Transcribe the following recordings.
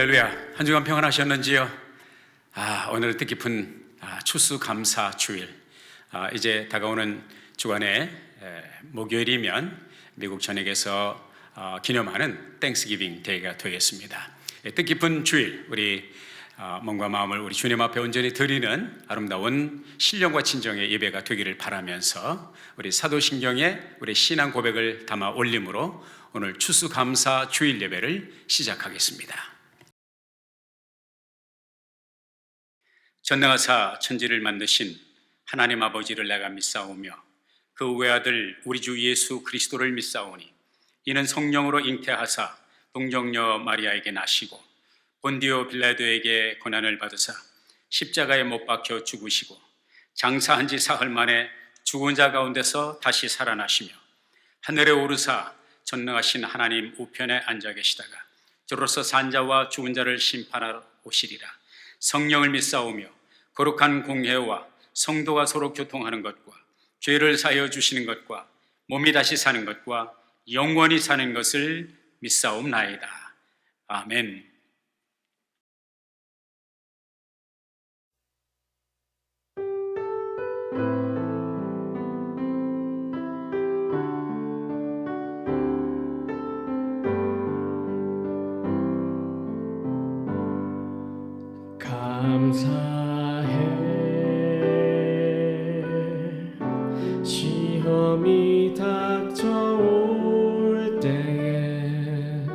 할렐루야. 한 주간 평안하셨는지요? 오늘은 뜻깊은 추수감사 주일. 이제 다가오는 주간에 목요일이면 미국 전역에서 기념하는 땡스기빙 데이가 되겠습니다. 뜻깊은 주일, 우리 몸과 마음을 우리 주님 앞에 온전히 드리는 아름다운 신령과 진정의 예배가 되기를 바라면서 우리 사도신경에 우리 신앙 고백을 담아 올림으로 오늘 추수감사 주일 예배를 시작하겠습니다. 전능하사 천지를 만드신 하나님 아버지를 내가 믿사오며 그 외아들 우리 주 예수 그리스도를 믿사오니 이는 성령으로 잉태하사 동정녀 마리아에게 나시고 본디오 빌라도에게 고난을 받으사 십자가에 못 박혀 죽으시고 장사한 지 사흘 만에 죽은 자 가운데서 다시 살아나시며 하늘에 오르사 전능하신 하나님 우편에 앉아 계시다가 저로서 산자와 죽은 자를 심판하러 오시리라. 성령을 믿사오며 거룩한 공회와 성도가 서로 교통하는 것과 죄를 사하여 주시는 것과 몸이 다시 사는 것과 영원히 사는 것을 믿사옵나이다. 아멘. 감사해 시험이 닥쳐올 때에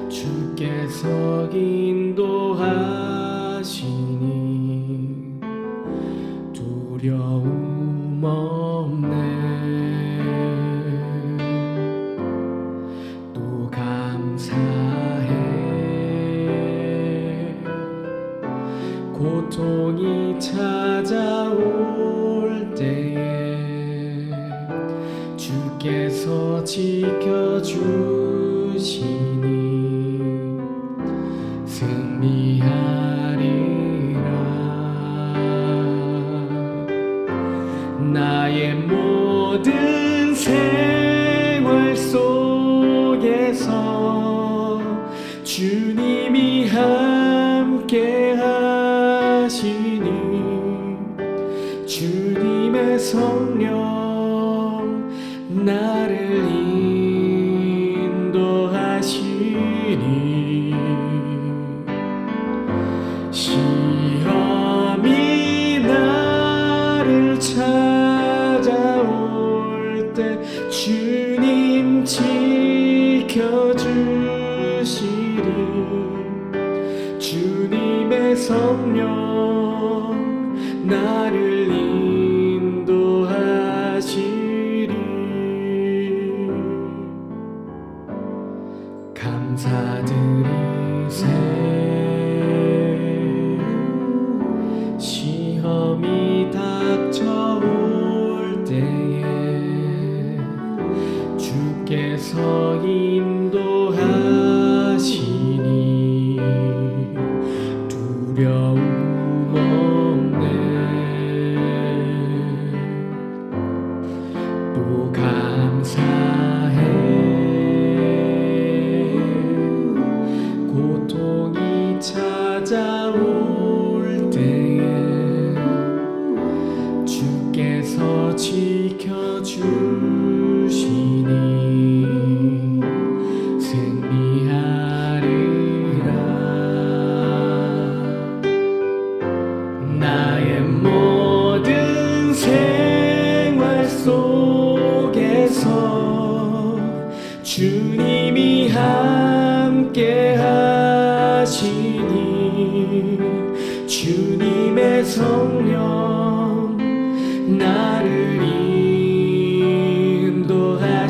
주께서 인도하시니 두려움 없네. 또 감사해 고통이 찾아올 때에 주께서 지켜주시니 승리하리라. 나의 모든 생활 속에서 주님이 함께 하시니 주님의 성령 나를 인도하시니 시험이 나를 찾아올 때 주님 지켜주시리. 주님의 성령 나를 인도하시리. 감사드리세. 시험이 닥쳐올 때에 주께서 인도하시니 두려움 없네. 또 감사해 고통이 찾아올 때에 주께서 지켜주시니 승리하리라. 나의 모든 생활 속에서 주님이 함께 하시니 주님의 성령 나를 인도하시니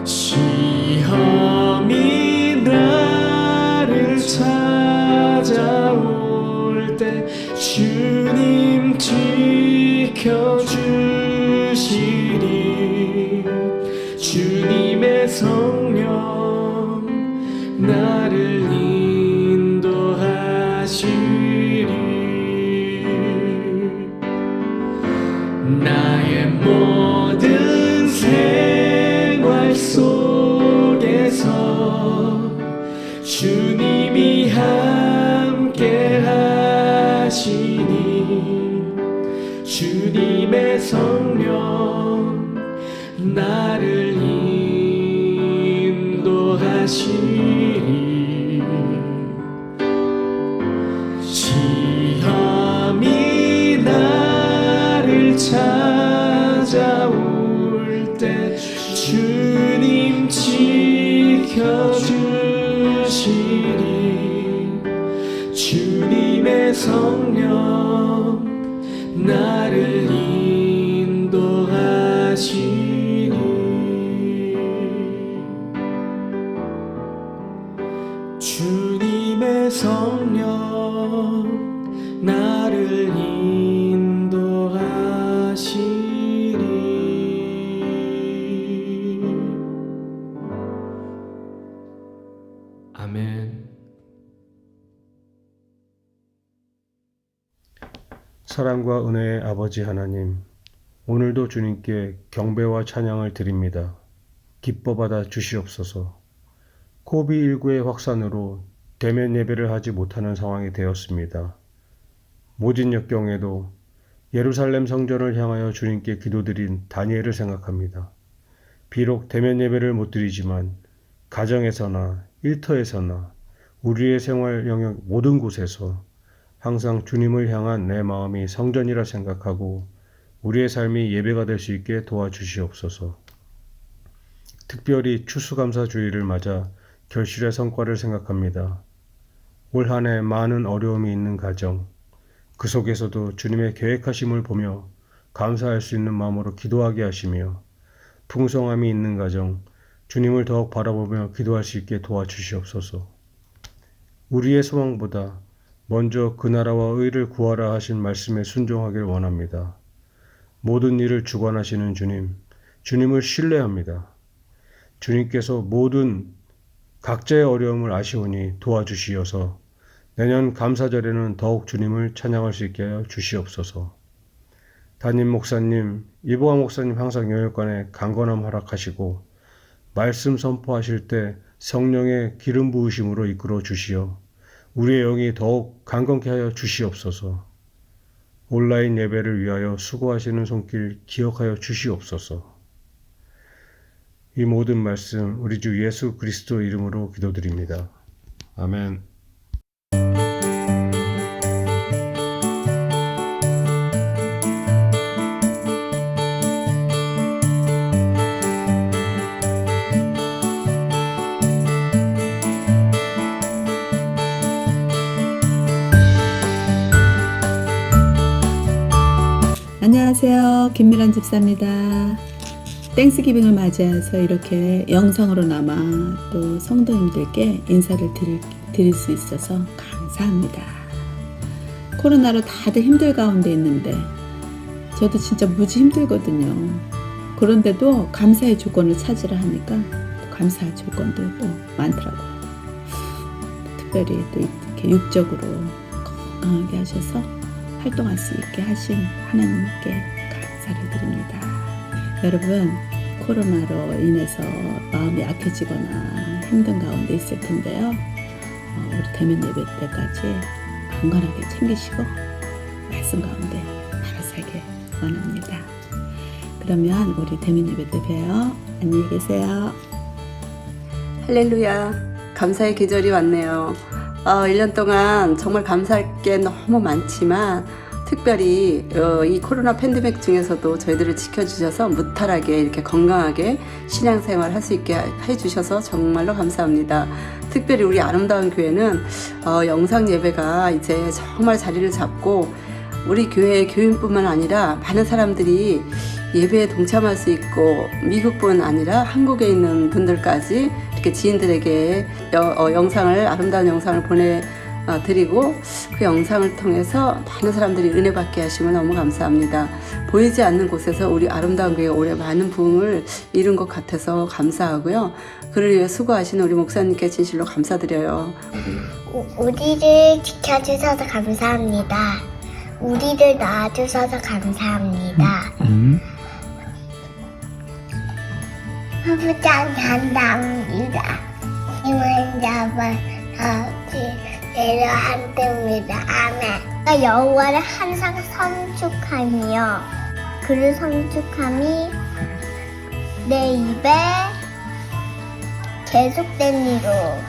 시험이 나를 찾아올 때 주님 지켜주시니 주님의 성령 나를 인도하시니 나의 모든 생활 속에 주님의 성령 나를 인도하시리. 시험이 나를 찾아올 때 주님 지켜주시리. 주님의 성령 나를 인도하시리. 주님의 성령 나를 인도하시리. 아멘. 사랑과 은혜의 아버지 하나님, 오늘도 주님께 경배와 찬양을 드립니다. 기뻐 받아 주시옵소서. 코비드19의 확산으로 대면 예배를 하지 못하는 상황이 되었습니다. 모진 역경에도 예루살렘 성전을 향하여 주님께 기도드린 다니엘을 생각합니다. 비록 대면 예배를 못 드리지만 가정에서나 일터에서나 우리의 생활 영역 모든 곳에서 항상 주님을 향한 내 마음이 성전이라 생각하고 우리의 삶이 예배가 될 수 있게 도와주시옵소서. 특별히 추수감사주의를 맞아 결실의 성과를 생각합니다. 올 한 해 많은 어려움이 있는 가정, 그 속에서도 주님의 계획하심을 보며 감사할 수 있는 마음으로 기도하게 하시며 풍성함이 있는 가정, 주님을 더욱 바라보며 기도할 수 있게 도와주시옵소서. 우리의 소망보다 먼저 그 나라와 의를 구하라 하신 말씀에 순종하길 원합니다. 모든 일을 주관하시는 주님, 주님을 신뢰합니다. 주님께서 모든 각자의 어려움을 아시오니 도와주시어서 내년 감사절에는 더욱 주님을 찬양할 수 있게 하여 주시옵소서. 담임 목사님, 이보아 목사님 항상 영역간에 강건함 허락하시고 말씀 선포하실 때 성령의 기름 부으심으로 이끌어 주시어 우리의 영이 더욱 강건케 하여 주시옵소서. 온라인 예배를 위하여 수고하시는 손길 기억하여 주시옵소서. 이 모든 말씀 우리 주 예수 그리스도 이름으로 기도드립니다. 아멘. 안녕하세요. 김미란 집사입니다. 땡스기빙을 맞이해서 이렇게 영상으로나마 또 성도님들께 인사를 드릴 수 있어서 감사합니다. 코로나로 다들 힘들 가운데 있는데 저도 진짜 무지 힘들거든요. 그런데도 감사의 조건을 찾으라 하니까 또 감사할 조건도 또 많더라고요. 특별히 또 이렇게 육적으로 건강하게 하셔서 활동할 수 있게 하신 하나님께 감사를 드립니다. 여러분, 코로나로 인해서 마음이 약해지거나 힘든 가운데 있을 텐데요. 우리 대면 예배 때까지 건강하게 챙기시고 말씀 가운데 바로 살길 원합니다. 그러면 우리 대면 예배 때 봬요. 안녕히 계세요. 할렐루야. 감사의 계절이 왔네요. 1년 동안 정말 감사할 게 너무 많지만 특별히 이 코로나 팬데믹 중에서도 저희들을 지켜주셔서 무탈하게 이렇게 건강하게 신앙생활 할 수 있게 해주셔서 정말로 감사합니다. 특별히 우리 아름다운 교회는 영상 예배가 이제 정말 자리를 잡고 우리 교회의 교인뿐만 아니라 많은 사람들이 예배에 동참할 수 있고 미국뿐 아니라 한국에 있는 분들까지 이렇게 지인들에게 영상을 아름다운 영상을 보내드리고 그 영상을 통해서 많은 사람들이 은혜 받게 하시면 너무 감사합니다. 보이지 않는 곳에서 우리 아름다운 교회가 올해 많은 부흥을 이룬 것 같아서 감사하고요. 그를 위해 수고하시는 우리 목사님께 진실로 감사드려요. 우리를 지켜주셔서 감사합니다. 우리를 낳아주셔서 감사합니다. 아버장 감사합니다. 이만 잡아 다시 내려앉습니다. 아멘. 나 여호와를 항상 성축하며 그를 성축함이 내 입에 계속되니로다.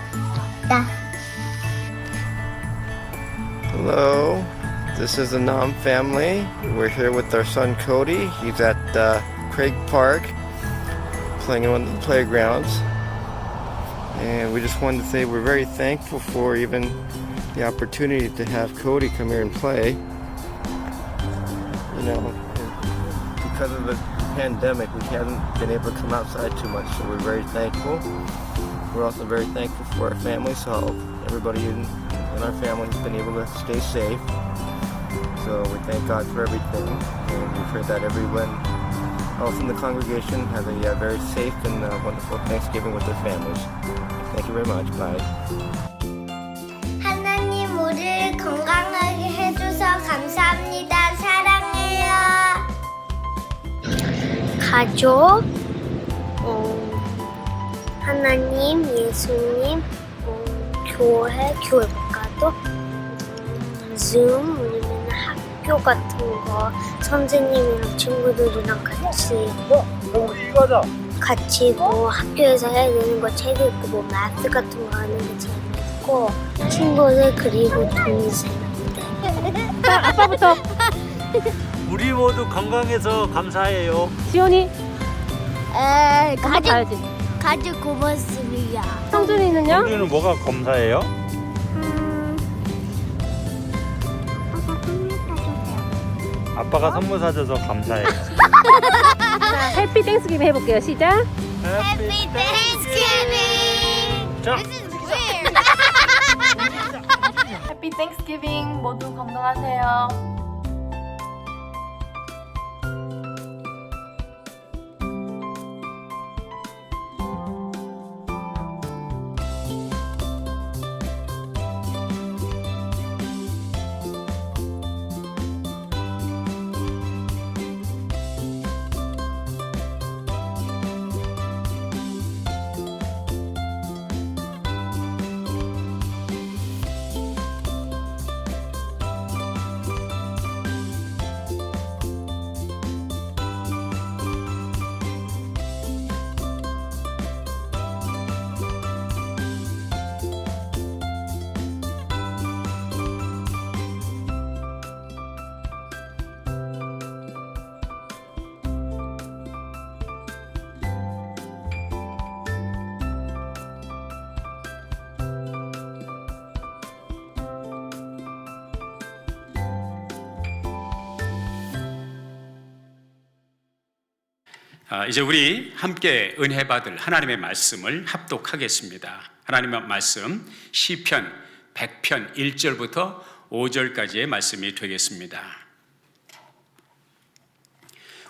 Hello, this is the Nam family. We're here with our son Cody. He's at Craig Park playing in one of the playgrounds. And we just wanted to say we're very thankful for even the opportunity to have Cody come here and play. You know, because of the pandemic, we haven't been able to come outside too much, so we're very thankful. We're also very thankful for our family, so everybody in our family has been able to stay safe. So we thank God for everything, and we pray that everyone else in the congregation has a very safe and wonderful Thanksgiving with their families. Thank you very much. Bye. 하나님 우리를 건강하게 해줘서 감사합니다. 사랑해요. 가족, 하나님, 예수님, 교회 국가도, 줌, 우리는 학교 같은 거 선생님이랑 친구들이랑 같이 뭐 학교에서 해야 되는 거 책 읽고 뭐 마트 같은 거 하는 게 재밌고 친구들 그리고 동생들. 아빠부터. 우리 모두 건강해서 감사해요. 지원이 가족 가야지. 가족 고맙습니다. 성준이는요? 우리는 뭐가 감사해요? 아빠가 선물 사줘서 감사해요. 자, 해피 땡스기빙 해볼게요. 시작. Happy Thanksgiving. 자, 해피 땡스기빙 모두 건강하세요. 이제 우리 함께 은혜 받을 하나님의 말씀을 합독하겠습니다. 하나님의 말씀 시편 100편 1절부터 5절까지의 말씀이 되겠습니다.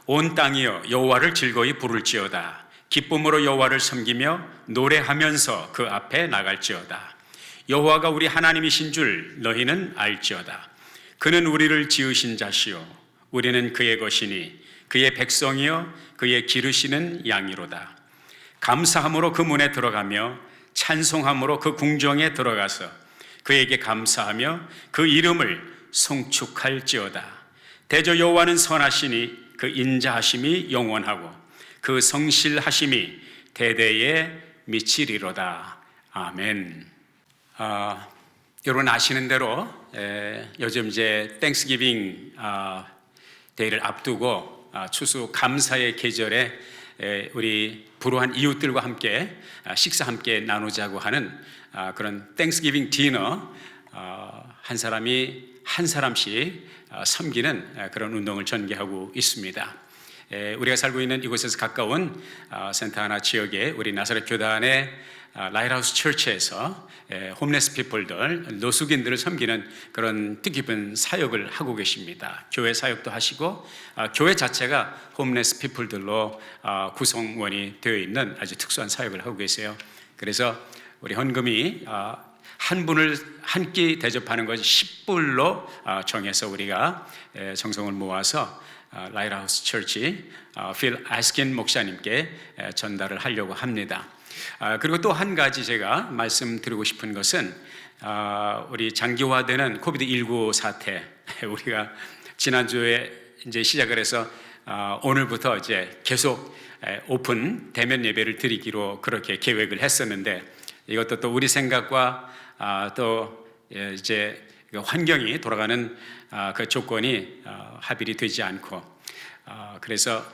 온 땅이여 여호와를 즐거이 부를지어다. 기쁨으로 여호와를 섬기며 노래하면서 그 앞에 나갈지어다. 여호와가 우리 하나님이신 줄 너희는 알지어다. 그는 우리를 지으신 자시요 우리는 그의 것이니 그의 백성이여 그의 기르시는 양이로다. 감사함으로 그 문에 들어가며 찬송함으로 그 궁정에 들어가서 그에게 감사하며 그 이름을 송축할지어다. 대저 여호와는 선하시니 그 인자하심이 영원하고 그 성실하심이 대대에 미치리로다. 아멘. 여러분 아시는 대로 요즘 이제 땡스기빙 데이를 앞두고 추수 감사의 계절에 우리 불우한 이웃들과 함께 식사 함께 나누자고 하는 그런 땡스기빙 디너, 한 사람이 한 사람씩 섬기는 그런 운동을 전개하고 있습니다. 우리가 살고 있는 이곳에서 가까운 센타하나 지역의 우리 나사렛 교단의 라이트하우스 처치에서 홈레스 피플들, 노숙인들을 섬기는 그런 뜻깊은 사역을 하고 계십니다. 교회 사역도 하시고 교회 자체가 홈레스 피플들로 구성원이 되어 있는 아주 특수한 사역을 하고 계세요. 그래서 우리 헌금이 한 분을 한 끼 대접하는 것이 10불로 정해서 우리가 정성을 모아서 라이트하우스 처치 필 아스킨 목사님께 전달을 하려고 합니다. 그리고 또 한 가지 제가 말씀드리고 싶은 것은 우리 장기화되는 코비드-19 사태, 우리가 지난주에 이제 시작을 해서 오늘부터 이제 계속 오픈 대면 예배를 드리기로 그렇게 계획을 했었는데, 이것도 또 우리 생각과 또 이제 환경이 돌아가는 그 조건이 합일이 되지 않고, 그래서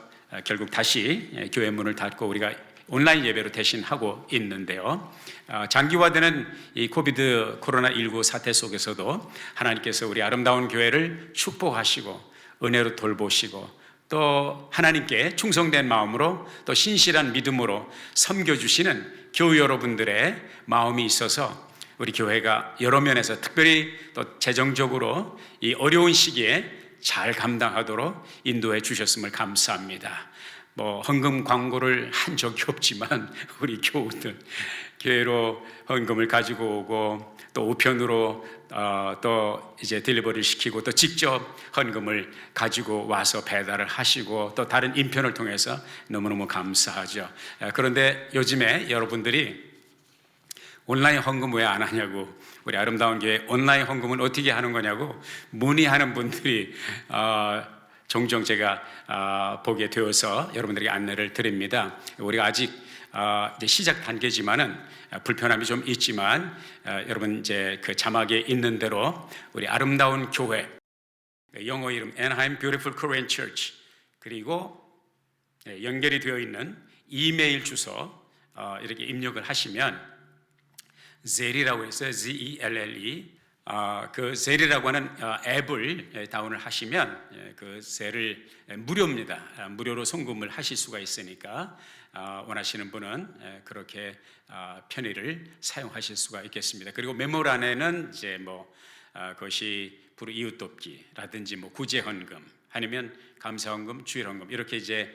결국 다시 교회 문을 닫고 우리가 온라인 예배로 대신하고 있는데요. 장기화되는 이 코로나19 사태 속에서도 하나님께서 우리 아름다운 교회를 축복하시고 은혜로 돌보시고, 또 하나님께 충성된 마음으로 또 신실한 믿음으로 섬겨주시는 교우 여러분들의 마음이 있어서 우리 교회가 여러 면에서 특별히 또 재정적으로 이 어려운 시기에 잘 감당하도록 인도해 주셨음을 감사합니다. 뭐 헌금 광고를 한 적이 없지만 우리 교우들 교회로 헌금을 가지고 오고, 또 우편으로 또 이제 딜리버리를 시키고, 또 직접 헌금을 가지고 와서 배달을 하시고, 또 다른 인편을 통해서 너무너무 감사하죠. 그런데 요즘에 여러분들이 온라인 헌금 왜 안 하냐고, 우리 아름다운 교회 온라인 헌금은 어떻게 하는 거냐고 문의하는 분들이 종종 제가 보게 되어서 여러분들에게 안내를 드립니다. 우리가 아직 이제 시작 단계지만은 불편함이 좀 있지만, 여러분 이제 그 자막에 있는 대로 우리 아름다운 교회, 영어 이름 Anaheim Beautiful Korean Church, 그리고 연결이 되어 있는 이메일 주소 이렇게 입력을 하시면 젤이라고 해서 ZELLE, 그 젤이라고 하는 앱을 다운을 하시면 그 젤을 무료입니다. 무료로 송금을 하실 수가 있으니까 원하시는 분은 그렇게 편의를 사용하실 수가 있겠습니다. 그리고 메모란에는 이제 뭐 그것이 불우 이웃돕기라든지 뭐 구제헌금 아니면 감사헌금, 주일헌금 이렇게 이제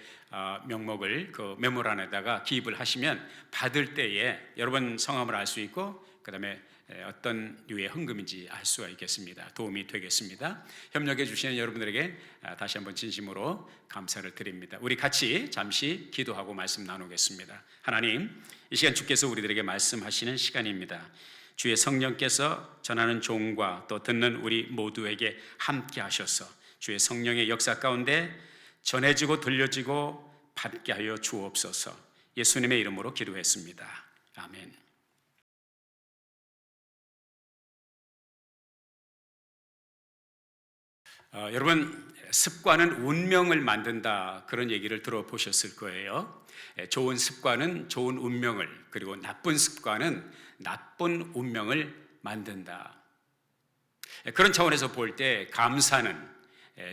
명목을 그 메모란에다가 기입을 하시면 받을 때에 여러분 성함을 알 수 있고, 그 다음에 어떤 류의 헌금인지 알 수가 있겠습니다. 도움이 되겠습니다. 협력해 주시는 여러분들에게 다시 한번 진심으로 감사를 드립니다. 우리 같이 잠시 기도하고 말씀 나누겠습니다. 하나님, 이 시간 주께서 우리들에게 말씀하시는 시간입니다. 주의 성령께서 전하는 종과 또 듣는 우리 모두에게 함께 하셔서 주의 성령의 역사 가운데 전해지고 들려지고 받게 하여 주옵소서. 예수님의 이름으로 기도했습니다. 아멘. 여러분, 습관은 운명을 만든다, 그런 얘기를 들어보셨을 거예요. 좋은 습관은 좋은 운명을, 그리고 나쁜 습관은 나쁜 운명을 만든다. 그런 차원에서 볼 때 감사는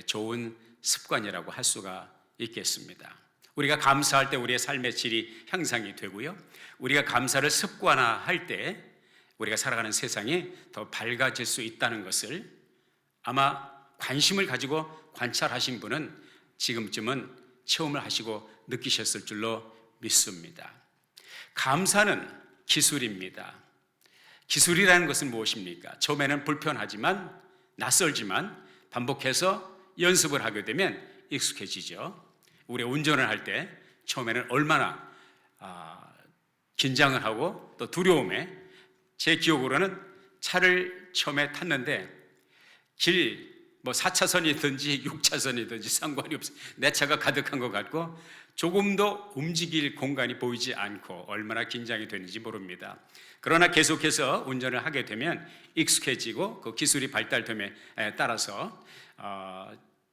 좋은 습관이라고 할 수가 있겠습니다. 우리가 감사할 때 우리의 삶의 질이 향상이 되고요, 우리가 감사를 습관화할 때 우리가 살아가는 세상이 더 밝아질 수 있다는 것을 아마 관심을 가지고 관찰하신 분은 지금쯤은 체험을 하시고 느끼셨을 줄로 믿습니다. 감사는 기술입니다. 기술이라는 것은 무엇입니까? 처음에는 불편하지만, 낯설지만 반복해서 연습을 하게 되면 익숙해지죠. 우리 운전을 할 때 처음에는 얼마나 긴장을 하고 또 두려움에, 제 기억으로는 차를 처음에 탔는데 뭐 4차선이든지 6차선이든지 상관이 없어요. 내 차가 가득한 것 같고 조금도 움직일 공간이 보이지 않고 얼마나 긴장이 되는지 모릅니다. 그러나 계속해서 운전을 하게 되면 익숙해지고 그 기술이 발달됨에 따라서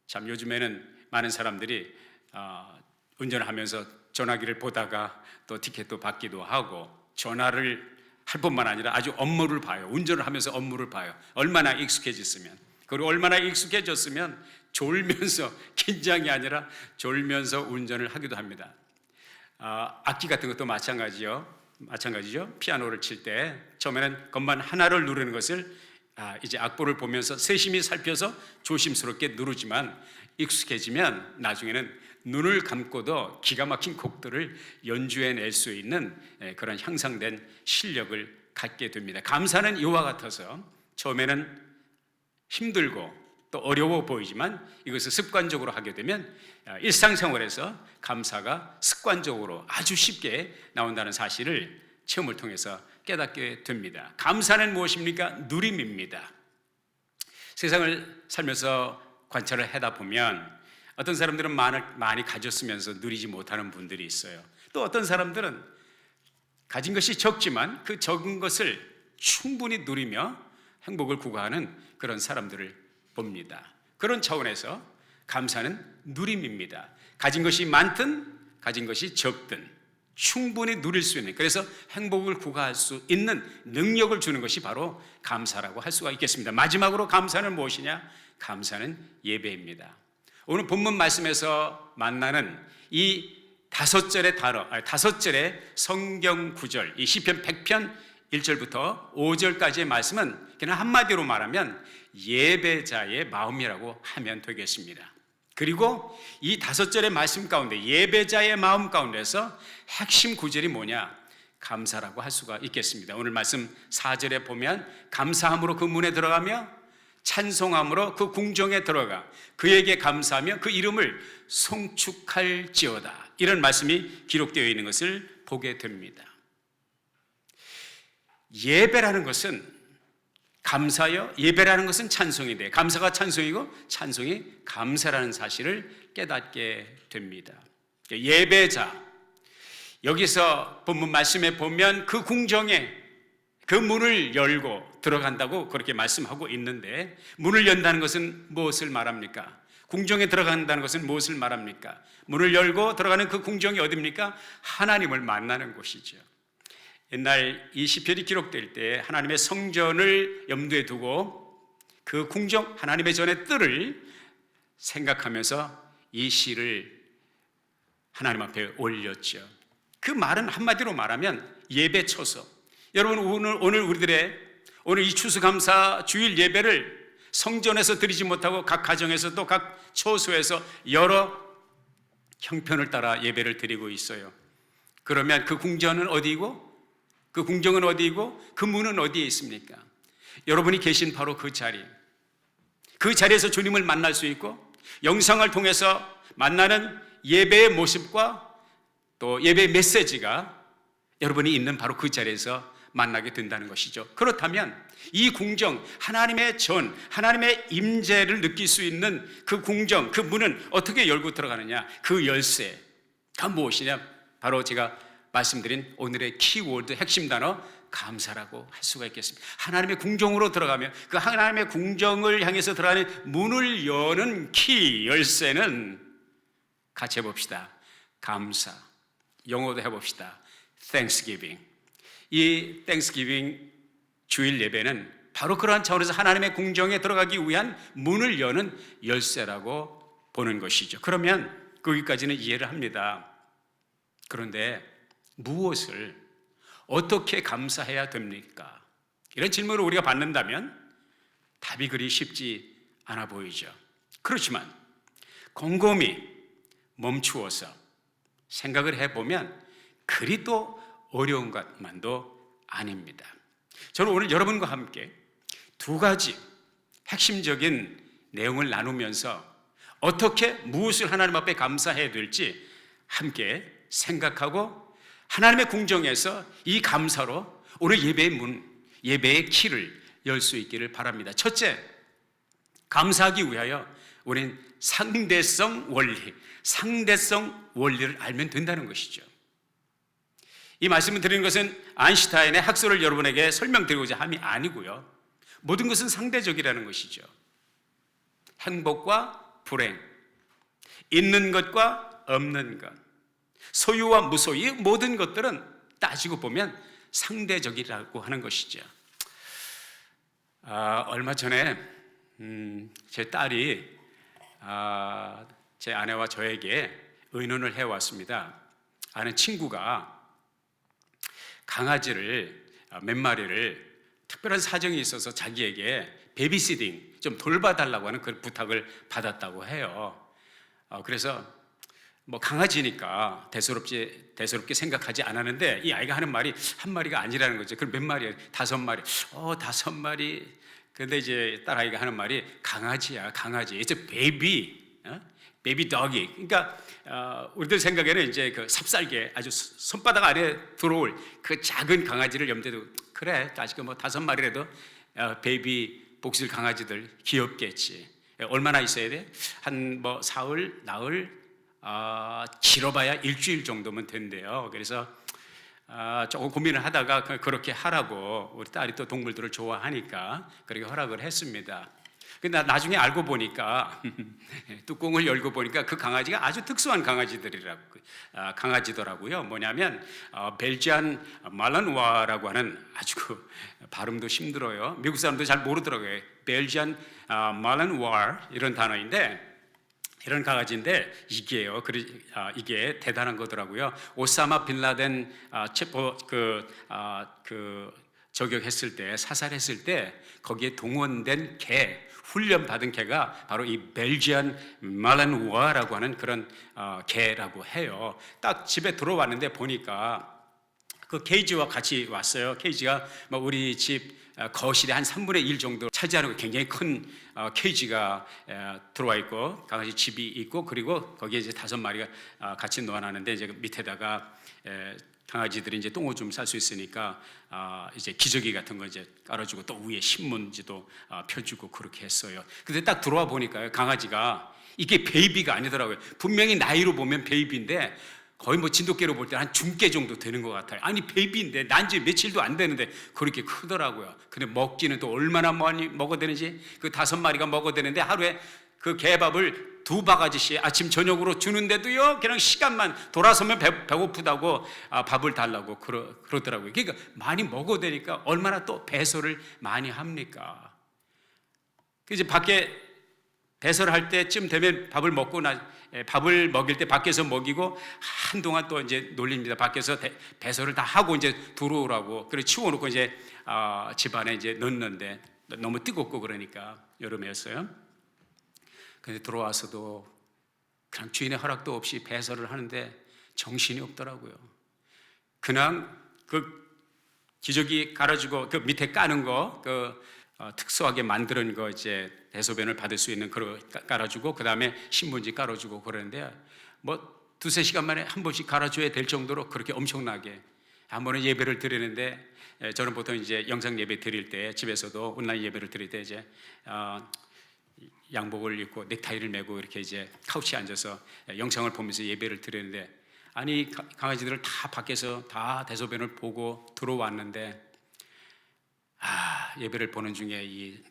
참 요즘에는 많은 사람들이 운전을 하면서 전화기를 보다가 또 티켓도 받기도 하고, 전화를 할 뿐만 아니라 아주 업무를 봐요. 운전을 하면서 업무를 봐요. 얼마나 익숙해졌으면, 그리고 얼마나 익숙해졌으면 졸면서, 긴장이 아니라 졸면서 운전을 하기도 합니다. 악기 같은 것도 마찬가지죠. 피아노를 칠 때 처음에는 건반 하나를 누르는 것을 이제 악보를 보면서 세심히 살펴서 조심스럽게 누르지만, 익숙해지면 나중에는 눈을 감고도 기가 막힌 곡들을 연주해낼 수 있는 그런 향상된 실력을 갖게 됩니다. 감사는 이와 같아서 처음에는 힘들고 또 어려워 보이지만 이것을 습관적으로 하게 되면 일상생활에서 감사가 습관적으로 아주 쉽게 나온다는 사실을 체험을 통해서 깨닫게 됩니다. 감사는 무엇입니까? 누림입니다. 세상을 살면서 관찰을 하다 보면 어떤 사람들은 많이 가졌으면서 누리지 못하는 분들이 있어요. 또 어떤 사람들은 가진 것이 적지만 그 적은 것을 충분히 누리며 행복을 구가하는 그런 사람들을 봅니다. 그런 차원에서 감사는 누림입니다. 가진 것이 많든 가진 것이 적든 충분히 누릴 수 있는, 그래서 행복을 구가할 수 있는 능력을 주는 것이 바로 감사라고 할 수가 있겠습니다. 마지막으로 감사는 무엇이냐? 감사는 예배입니다. 오늘 본문 말씀에서 만나는 이 5절의 단어, 5절의 성경 구절, 이 시편 100편 1절부터 5절까지의 말씀은 그냥 한마디로 말하면 예배자의 마음이라고 하면 되겠습니다. 그리고 이 5절의 말씀 가운데 예배자의 마음 가운데서 핵심 구절이 뭐냐? 감사라고 할 수가 있겠습니다. 오늘 말씀 4절에 보면 감사함으로 그 문에 들어가며 찬송함으로 그 궁정에 들어가 그에게 감사하며 그 이름을 송축할지어다, 이런 말씀이 기록되어 있는 것을 보게 됩니다. 예배라는 것은 감사요, 예배라는 것은 찬송인데 감사가 찬송이고 찬송이 감사라는 사실을 깨닫게 됩니다. 예배자, 여기서 본문 말씀에 보면 그 궁정에 그 문을 열고 들어간다고 그렇게 말씀하고 있는데, 문을 연다는 것은 무엇을 말합니까? 궁정에 들어간다는 것은 무엇을 말합니까? 문을 열고 들어가는 그 궁정이 어디입니까? 하나님을 만나는 곳이죠. 옛날 이 시편이 기록될 때 하나님의 성전을 염두에 두고 그 궁정, 하나님의 전의 뜰을 생각하면서 이 시를 하나님 앞에 올렸죠. 그 말은 한마디로 말하면 예배 처소. 여러분, 오늘 이 추수감사 주일 예배를 성전에서 드리지 못하고 각 가정에서 또 각 처소에서 여러 형편을 따라 예배를 드리고 있어요. 그러면 그 궁전은 어디이고 그 궁정은 어디이고 그 문은 어디에 있습니까? 여러분이 계신 바로 그 자리에서 주님을 만날 수 있고 영상을 통해서 만나는 예배의 모습과 또 예배의 메시지가 여러분이 있는 바로 그 자리에서 만나게 된다는 것이죠. 그렇다면 이 궁정, 하나님의 전, 하나님의 임재를 느낄 수 있는 그 궁정, 그 문은 어떻게 열고 들어가느냐? 그 열쇠가 무엇이냐? 바로 제가 말씀드린 오늘의 키워드, 핵심 단어 감사라고 할 수가 있겠습니다. 하나님의 궁정으로 들어가면 그 하나님의 궁정을 향해서 들어가는 문을 여는 키, 열쇠는 같이 해봅시다. 감사. 영어도 해봅시다. Thanksgiving. 이 Thanksgiving 주일 예배는 바로 그러한 차원에서 하나님의 궁정에 들어가기 위한 문을 여는 열쇠라고 보는 것이죠. 그러면 거기까지는 이해를 합니다. 그런데 무엇을 어떻게 감사해야 됩니까? 이런 질문을 우리가 받는다면 답이 그리 쉽지 않아 보이죠. 그렇지만 곰곰이 멈추어서 생각을 해보면 그리 또 어려운 것만도 아닙니다. 저는 오늘 여러분과 함께 2가지 핵심적인 내용을 나누면서 어떻게 무엇을 하나님 앞에 감사해야 될지 함께 생각하고 하나님의 궁정에서 이 감사로 오늘 예배의 문, 예배의 키를 열 수 있기를 바랍니다. 첫째, 감사하기 위하여 우리는 상대성 원리를 알면 된다는 것이죠. 이 말씀을 드리는 것은 아인슈타인의 학설을 여러분에게 설명드리고자 함이 아니고요. 모든 것은 상대적이라는 것이죠. 행복과 불행, 있는 것과 없는 것, 소유와 무소유, 이 모든 것들은 따지고 보면 상대적이라고 하는 것이죠. 얼마 전에 제 딸이 제 아내와 저에게 의논을 해왔습니다. 아는 친구가 강아지를 몇 마리를 특별한 사정이 있어서 자기에게 베이비시팅 좀 돌봐달라고 하는 그 부탁을 받았다고 해요. 그래서 뭐 강아지니까 대수롭게 생각하지 않았는데 이 아이가 하는 말이 한 마리가 아니라는 거죠. 그럼 몇 마리예요? 5마리. 5마리. 근데 이제 딸아이가 하는 말이 강아지야, 강아지. It's a baby. 베이비 덕이. 그러니까 우리들 생각에는 이제 그 삽살개 아주 손바닥 안에 들어올 그 작은 강아지를 염두에 그래 아직 뭐 5마리라도 베이비 복실 강아지들 귀엽겠지. 얼마나 있어야 돼? 한 뭐 사흘, 나흘, 길어봐야 일주일 정도면 된대요. 그래서 조금 고민을 하다가 그렇게 하라고 우리 딸이 또 동물들을 좋아하니까 그렇게 허락을 했습니다. 근데 나중에 알고 보니까 뚜껑을 열고 보니까 그 강아지가 아주 특수한 강아지더라고요. 뭐냐면 벨지안 말라누아라고 하는 아주 그 발음도 힘들어요. 미국 사람도 잘 모르더라고요. 벨지안 말라누아 이런 단어인데 이런 강아지인데 이게 대단한 거더라고요. 오사마 빌라덴 저격했을 때 사살했을 때 거기에 동원된 개, 훈련받은 개가 바로 이 벨지안 말라누아라고 하는 그런 개라고 해요. 딱 집에 들어왔는데 보니까 그 케이지와 같이 왔어요. 케이지가 뭐 우리 집 거실의 한 3분의 1 정도 차지하는 굉장히 큰 케이지가 들어와 있고 강아지 집이 있고 그리고 거기에 이제 5마리가 같이 놓아놨는데 이제 밑에다가 강아지들이 이제 똥오줌 쌀 수 있으니까 이제 기저귀 같은 거 이제 깔아주고 또 위에 신문지도 펴주고 그렇게 했어요. 근데 딱 들어와 보니까요, 강아지가 이게 베이비가 아니더라고요. 분명히 나이로 보면 베이비인데 거의 뭐 진돗개로 볼 때 한 중개 정도 되는 것 같아요. 아니 베이비인데 난지 며칠도 안 되는데 그렇게 크더라고요. 근데 먹지는 또 얼마나 많이 먹어대는지 그 5마리가 먹어대는데 하루에 그 개밥을 2바가지씩 아침 저녁으로 주는데도요 그냥 시간만 돌아서면 배고프다고 밥을 달라고 그러더라고요. 그러니까 많이 먹어대니까 얼마나 또 배설을 많이 합니까? 이제 밖에 배설할 때쯤 되면 밥을 먹일 때 밖에서 먹이고 한동안 또 이제 놀립니다. 밖에서 배설을 다 하고 이제 들어오라고 그래 치워놓고 이제 집안에 이제 넣는데 너무 뜨겁고 그러니까 여름이었어요. 근데 들어와서도 그냥 주인의 허락도 없이 배설을 하는데 정신이 없더라고요. 그냥 그 기저귀 갈아주고 그 밑에 까는 거 특수하게 만드는 거 이제 대소변을 받을 수 있는 그거 깔아주고 그 다음에 신문지 깔아주고 그러는데 뭐 2-3시간 만에 한 번씩 갈아줘야 될 정도로 그렇게 엄청나게 한 번은 예배를 드리는데 저는 보통 이제 영상 예배 드릴 때 집에서도 온라인 예배를 드릴 때 이제 양복을 입고 넥타이를 메고 이렇게 이제 카우치에 앉아서 영상을 보면서 예배를 드리는데 아니 강아지들을 다 밖에서 다 대소변을 보고 들어왔는데 예배를 보는 중에 이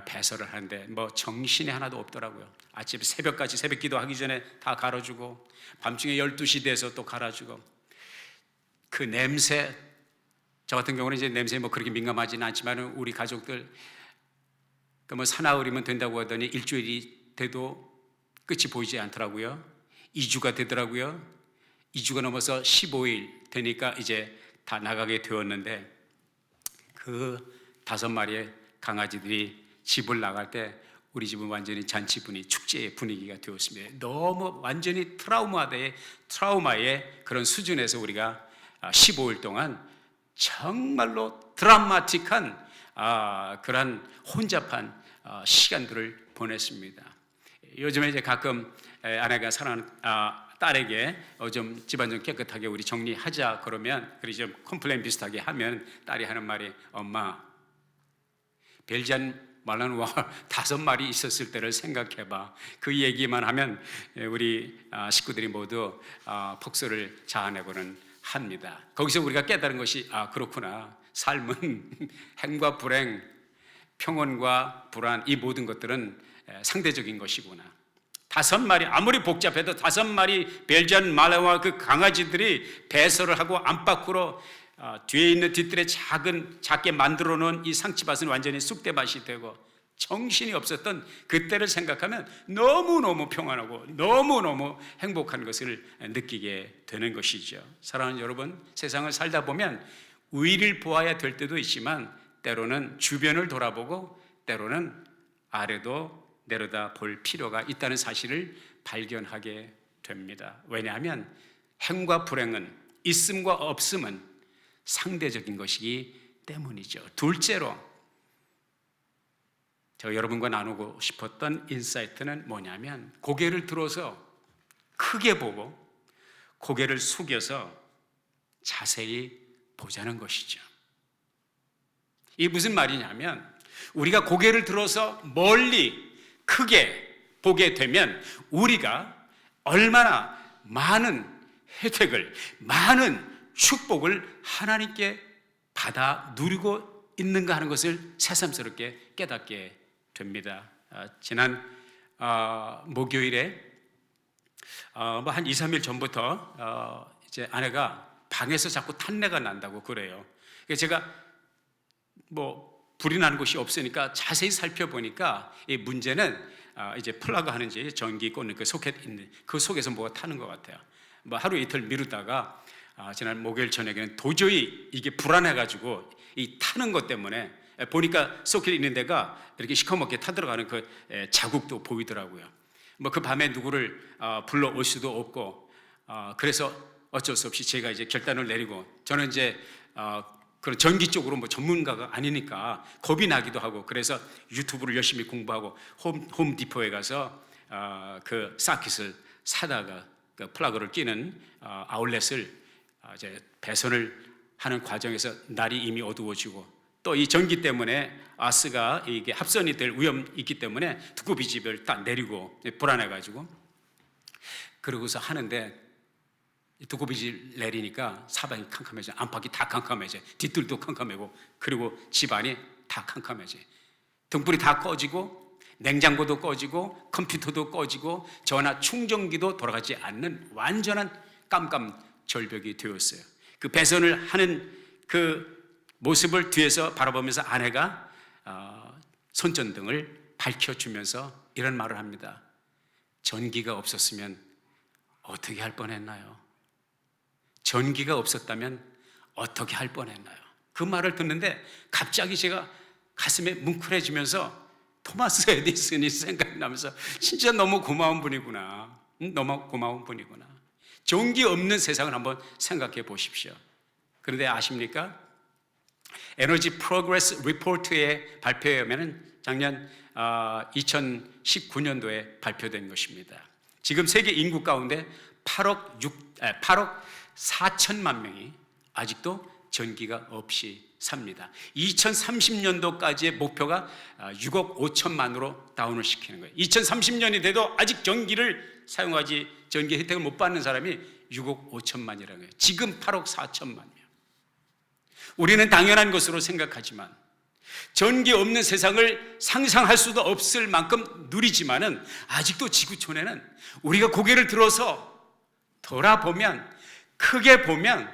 배설을 하는데 뭐 정신이 하나도 없더라고요. 아침 새벽까지 새벽 기도하기 전에 다 갈아주고 밤중에 12시 돼서 또 갈아주고 그 냄새 저 같은 경우는 이제 냄새에 뭐 그렇게 민감하지는 않지만 우리 가족들 뭐 사나흘이면 된다고 하더니 일주일이 돼도 끝이 보이지 않더라고요. 2주가 되더라고요. 2주가 넘어서 15일 되니까 이제 다 나가게 되었는데 그 5마리의 강아지들이 집을 나갈 때 우리 집은 완전히 잔치 분위기, 축제의 분위기가 되었습니다. 너무 완전히 트라우마의 그런 수준에서 우리가 15일 동안 정말로 드라마틱한 그런 혼잡한 시간들을 보냈습니다. 요즘에 이제 가끔 아내가 사랑하는 딸에게 좀 집안 좀 깨끗하게 우리 정리하자 그러면 그리 좀 컴플레인 비슷하게 하면 딸이 하는 말이 엄마 벨지안 말라누아 5마리 있었을 때를 생각해봐. 그 얘기만 하면 우리 식구들이 모두 폭소를 자아내고는 합니다. 거기서 우리가 깨달은 것이 그렇구나. 삶은 행과 불행, 평온과 불안 이 모든 것들은 상대적인 것이구나. 5마리 아무리 복잡해도 5마리 벨지안 말라누아 그 강아지들이 배설을 하고 안팎으로 뒤에 있는 뒤뜰에 작게 만들어 놓은 이 상치밭은 완전히 쑥대밭이 되고 정신이 없었던 그때를 생각하면 너무너무 평안하고 너무너무 행복한 것을 느끼게 되는 것이죠. 사랑하는 여러분, 세상을 살다 보면 위를 보아야 될 때도 있지만 때로는 주변을 돌아보고 때로는 아래도 내려다 볼 필요가 있다는 사실을 발견하게 됩니다. 왜냐하면 행과 불행은 있음과 없음은 상대적인 것이기 때문이죠. 둘째로 제가 여러분과 나누고 싶었던 인사이트는 뭐냐면 고개를 들어서 크게 보고 고개를 숙여서 자세히 보자는 것이죠. 이게 무슨 말이냐면 우리가 고개를 들어서 멀리 크게 보게 되면 우리가 얼마나 많은 혜택을, 많은 축복을 하나님께 받아 누리고 있는가 하는 것을 새삼스럽게 깨닫게 됩니다. 지난 목요일에 한 2, 3일 전부터 이제 아내가 방에서 자꾸 탄내가 난다고 그래요. 그래서 제가 불이 나는 곳이 없으니까 자세히 살펴보니까 이 문제는 이제 플러그 하는지 전기 꽂는 그 소켓 있는 그 속에서 뭐가 타는 것 같아요. 하루 이틀 미루다가 지난 목요일 저녁에는 도저히 이게 불안해가지고 이 타는 것 때문에 보니까 소켓 있는 데가 이렇게 시커멓게 타들어가는 그 자국도 보이더라고요. 그 밤에 누구를 불러올 수도 없고 그래서 어쩔 수 없이 제가 이제 결단을 내리고 저는 이제 그런 전기 쪽으로 전문가가 아니니까 겁이 나기도 하고 그래서 유튜브를 열심히 공부하고 홈디포에 가서 그 사킷을 사다가 그 플러그를 끼는 아울렛을 이제 배선을 하는 과정에서 날이 이미 어두워지고 또 이 전기 때문에 가스가 이게 합선이 될 위험이 있기 때문에 두꺼비 집을 딱 내리고 불안해가지고 그러고서 하는데 두꺼비 집 내리니까 사방이 캄캄해져, 안팎이 다 캄캄해져, 뒷뜰도 캄캄하고 그리고 집안이 다 캄캄해져. 등불이 다 꺼지고 냉장고도 꺼지고 컴퓨터도 꺼지고 전화 충전기도 돌아가지 않는 완전한 깜깜절벽이 되었어요. 그 배선을 하는 그 모습을 뒤에서 바라보면서 아내가 손전등을 밝혀주면서 이런 말을 합니다. 전기가 없었으면 어떻게 할 뻔했나요? 전기가 없었다면 어떻게 할 뻔했나요? 그 말을 듣는데 갑자기 제가 가슴에 뭉클해지면서 토마스 에디슨이 생각나면서 진짜 너무 고마운 분이구나. 너무 고마운 분이구나. 전기 없는 세상을 한번 생각해 보십시오. 그런데 아십니까? 에너지 프로그레스 리포트의 발표에 의하면 작년 2019년도에 발표된 것입니다. 지금 세계 인구 가운데 8억 4천만 명이 아직도 전기가 없이 삽니다. 2030년도까지의 목표가 6억 5천만으로 다운을 시키는 거예요. 2030년이 돼도 아직 전기 혜택을 못 받는 사람이 6억 5천만이라는 거예요. 지금 8억 4천만 명. 우리는 당연한 것으로 생각하지만 전기 없는 세상을 상상할 수도 없을 만큼 누리지만은 아직도 지구촌에는 우리가 고개를 들어서 돌아보면 크게 보면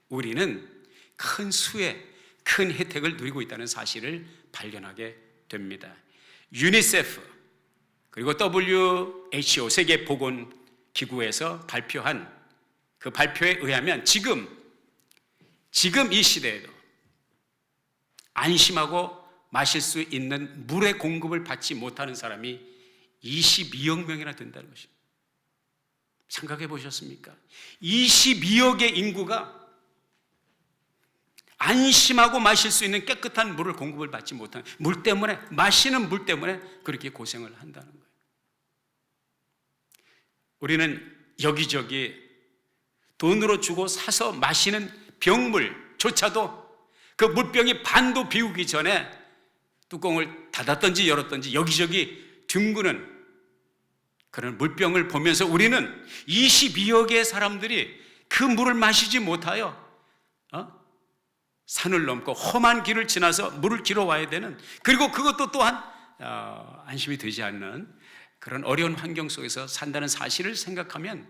우리는 큰 수혜, 큰 혜택을 누리고 있다는 사실을 발견하게 됩니다. 유니세프 그리고 WHO 세계보건기구에서 발표한 그 발표에 의하면 지금 이 시대에도 안심하고 마실 수 있는 물의 공급을 받지 못하는 사람이 22억 명이나 된다는 것입니다. 생각해 보셨습니까? 22억의 인구가 안심하고 마실 수 있는 깨끗한 물을 공급을 받지 못하는 물 때문에, 마시는 물 때문에 그렇게 고생을 한다는 거예요. 우리는 여기저기 돈으로 주고 사서 마시는 병물조차도 그 물병이 반도 비우기 전에 뚜껑을 닫았든지 열었든지 여기저기 뒹구는 그런 물병을 보면서 우리는 22억의 사람들이 그 물을 마시지 못하여 산을 넘고 험한 길을 지나서 물을 길어 와야 되는, 그리고 그것도 또한 안심이 되지 않는 그런 어려운 환경 속에서 산다는 사실을 생각하면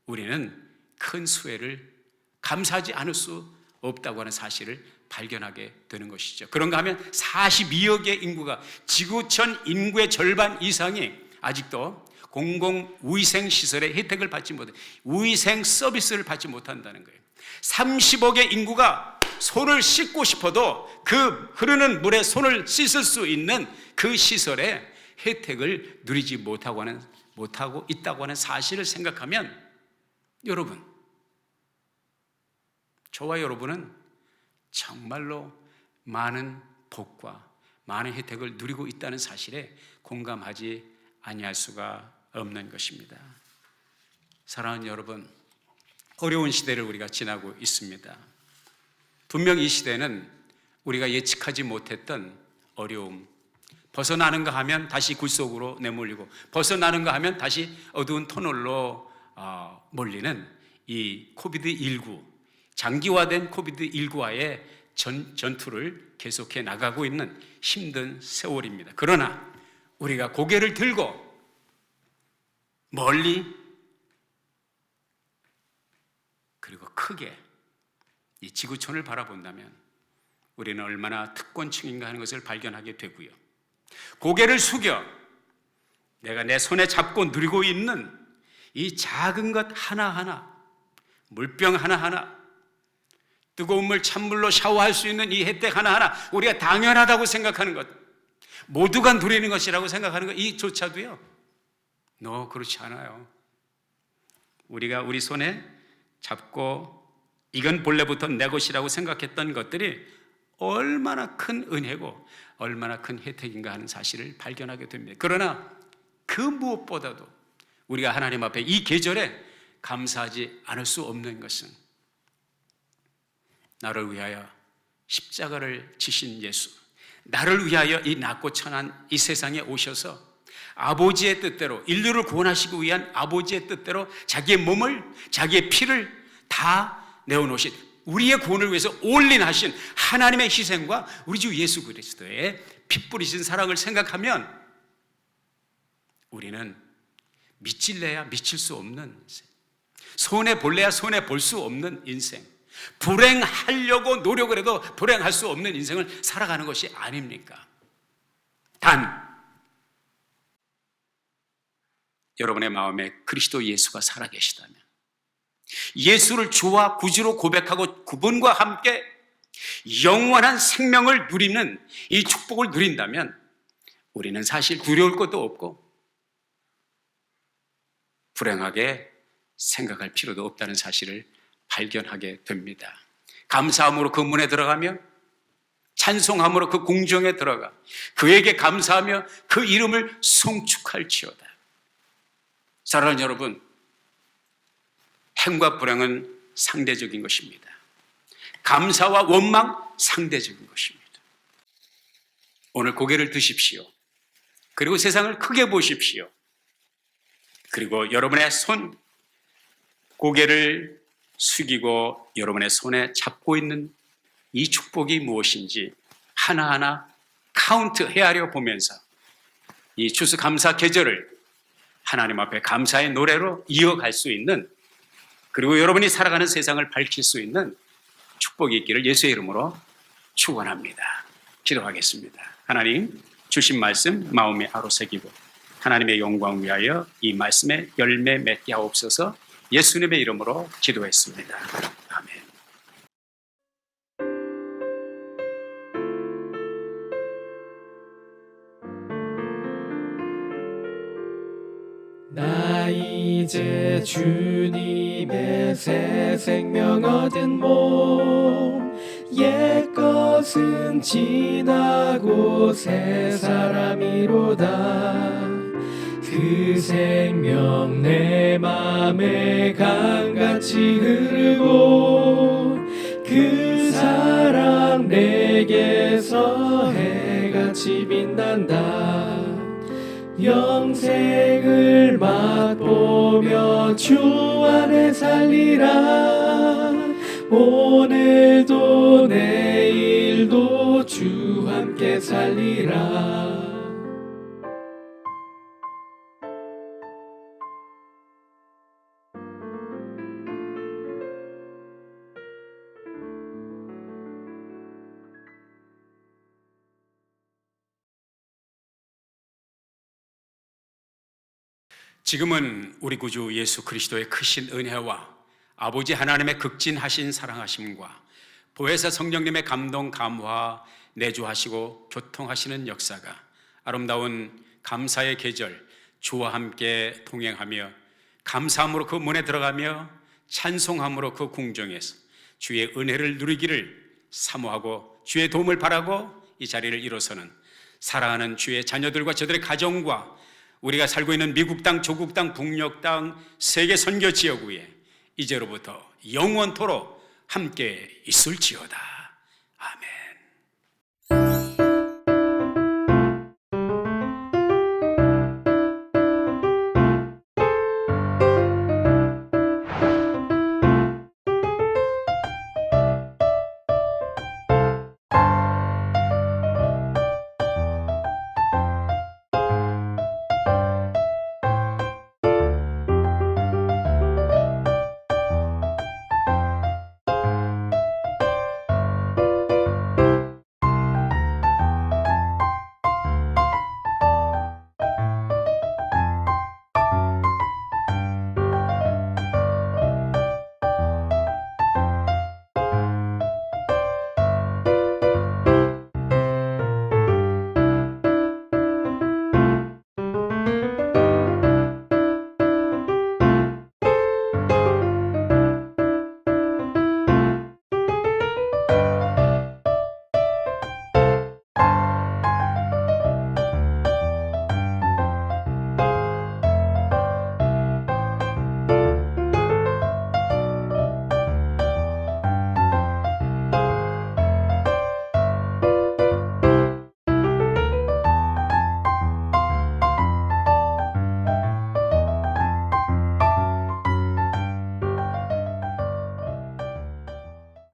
우리는 큰 수혜를 감사하지 않을 수 없다고 하는 사실을 발견하게 되는 것이죠. 그런가 하면 42억의 인구가, 지구촌 인구의 절반 이상이 아직도 공공위생시설의 혜택을 받지 못해, 위생 서비스를 받지 못한다는 거예요. 30억의 인구가 손을 씻고 싶어도 그 흐르는 물에 손을 씻을 수 있는 그 시설의 혜택을 누리지 못하고 있다고 하는 사실을 생각하면, 여러분, 저와 여러분은 정말로 많은 복과 많은 혜택을 누리고 있다는 사실에 공감하지 아니할 수가 없는 것입니다. 사랑하는 여러분, 어려운 시대를 우리가 지나고 있습니다. 분명 이 시대는 우리가 예측하지 못했던 어려움, 벗어나는가 하면 다시 굴 속으로 내몰리고 벗어나는가 하면 다시 어두운 터널로 몰리는 이 코비드19, 장기화된 코비드19와의 전투를 계속해 나가고 있는 힘든 세월입니다. 그러나 우리가 고개를 들고 멀리 그리고 크게 이 지구촌을 바라본다면 우리는 얼마나 특권층인가 하는 것을 발견하게 되고요. 고개를 숙여 내가 내 손에 잡고 누리고 있는 이 작은 것 하나하나, 물병 하나하나, 뜨거운 물 찬물로 샤워할 수 있는 이 혜택 하나하나, 우리가 당연하다고 생각하는 것, 모두가 누리는 것이라고 생각하는 것, 이조차도요, 그렇지 않아요. 우리가 우리 손에 잡고 이건 본래부터 내 것이라고 생각했던 것들이 얼마나 큰 은혜고 얼마나 큰 혜택인가 하는 사실을 발견하게 됩니다. 그러나 그 무엇보다도 우리가 하나님 앞에 이 계절에 감사하지 않을 수 없는 것은 나를 위하여 십자가를 지신 예수, 나를 위하여 이 낮고 천한 이 세상에 오셔서 아버지의 뜻대로 인류를 구원하시기 위한 아버지의 뜻대로 자기의 몸을, 자기의 피를 다 내어놓으신, 우리의 구원을 위해서 올인하신 하나님의 희생과 우리 주 예수 그리스도의 피 뿌리신 사랑을 생각하면 우리는 미칠래야 미칠 수 없는 인생, 손해 볼래야 손해 볼 수 없는 인생, 불행하려고 노력을 해도 불행할 수 없는 인생을 살아가는 것이 아닙니까? 단 여러분의 마음에 그리스도 예수가 살아계시다면, 예수를 주와 구주로 고백하고 그분과 함께 영원한 생명을 누리는 이 축복을 누린다면 우리는 사실 두려울 것도 없고 불행하게 생각할 필요도 없다는 사실을 발견하게 됩니다. 감사함으로 그 문에 들어가며 찬송함으로 그 궁정에 들어가 그에게 감사하며 그 이름을 송축할지어다. 사랑하는 여러분, 행과 불행은 상대적인 것입니다. 감사와 원망 상대적인 것입니다. 오늘 고개를 드십시오. 그리고 세상을 크게 보십시오. 그리고 여러분의 손, 고개를 숙이고 여러분의 손에 잡고 있는 이 축복이 무엇인지 하나하나 카운트 헤아려 보면서 이 추수감사 계절을 하나님 앞에 감사의 노래로 이어갈 수 있는, 그리고 여러분이 살아가는 세상을 밝힐 수 있는 축복이 있기를 예수의 이름으로 축원합니다. 기도하겠습니다. 하나님, 주신 말씀 마음에 아로새기고 하나님의 영광 위하여 이 말씀에 열매 맺게 하옵소서. 예수님의 이름으로 기도했습니다. 아멘. 나 이제 주님의 새 생명 얻은 몸, 옛것은 지나고 새 사람이로다. 그 생명 내 맘에 강같이 흐르고 그 사랑 내게서 해같이 빛난다. 영생을 맛보며 주 안에 살리라. 오늘도 내일도 주 함께 살리라. 지금은 우리 구주 예수 그리스도의 크신 은혜와 아버지 하나님의 극진하신 사랑하심과 보혜사 성령님의 감동 감화 내주하시고 교통하시는 역사가 아름다운 감사의 계절 주와 함께 동행하며 감사함으로 그 문에 들어가며 찬송함으로 그 궁정에서 주의 은혜를 누리기를 사모하고 주의 도움을 바라고 이 자리를 일어서는 사랑하는 주의 자녀들과 저들의 가정과 우리가 살고 있는 미국 땅, 조국 땅, 북녘 땅, 세계 선교 지역 위에 이제로부터 영원토록 함께 있을지어다. 아멘.